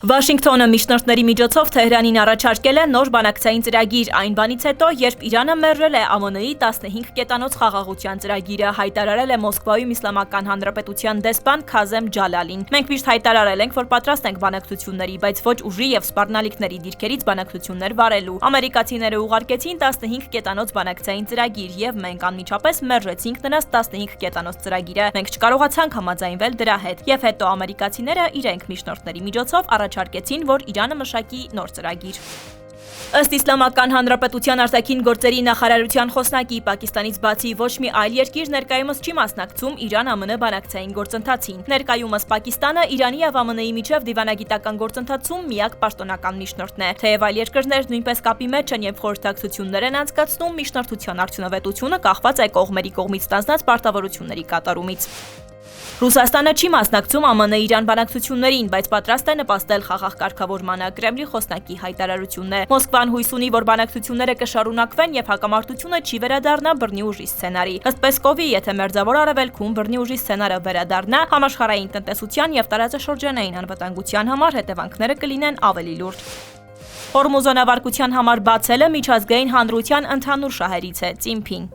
Վաշինգտոնը միջնորդների միջոցով Թեհրանին առաջարկել է նոր բանակցային ծրագիր այն բանից հետո, երբ Իրանը մերժել է ԱՄՆ-ի 15 կետանոց խաղաղության ծրագիրը, հայտարարել է Մոսկվայում Իսլամական Հանրապետության դեսպան Քազեմ Ջալալին։ Մենք միշտ հայտարարել ենք, որ պատրաստ ենք բանակցությունների, բայց ոչ ուժի եւ սպառնալիքների դիրքերից բանակցություններ վարելու։ Ամերիկացիները ուղարկեցին 15 կետանոց բանակցային ծրագիր եւ մենք անմիջապես մերժեցինք նրանց 15 կետանոց ծրագիրը։ Մենք չկարողացանք համաձայնվել դրա հետ եւ հետո ամերիկացիները իրենք միջնորդների միջոցով առաջարկեցին, որ Իրանը մշակի նոր ծրագիր։ Ըստ Իսլամական Հանրապետության արտաքին գործերի նախարարության խոսնակի, Պակիստանից բացի ոչ մի այլ երկիր ներկայումս չի մասնակցում Իրան-ԱՄՆ բանակցային գործընթացին։ Ներկայումս Պակիստանը Իրանի եւ ԱՄՆ-ի միջև դիվանագիտական գործընթացում միակ պաշտոնական միջնորդն է։ Թեև այլ երկրներ նույնպես կապի մեջ են եւ խորհրդակցություններ են անցկացնում, միջնորդության արդյունավետությունը կախված է կողմերի կողմից ստանձնած պարտավորությունների կատարումից։ Ռուսաստանը չի մասնակցում ԱՄՆ-Իրան բանակցություններին, բայց պատրաստ է նպաստել խաղաղ կարգավորմանը, Կրեմլի խոսնակի հայտարարությունն է։ Մոսկվան հույս ունի, որ բանակցությունները կշարունակվեն եւ հակամարտությունը չի վերադառնա բռնի ուժի սցենարի։ Ըստ Պեսկովի, եթե Մերձավոր Արևելքում բռնի ուժի սցենարը վերադառնա, համաշխարհային տնտեսության եւ տարածաշրջանային անվտանգության համար հետևանքները կլինեն ավելի լուրջ։ Հորմուզոնավարկության համար բացելը միջազգային հանրության ընդհանուր շահերից է, Ծիմփին։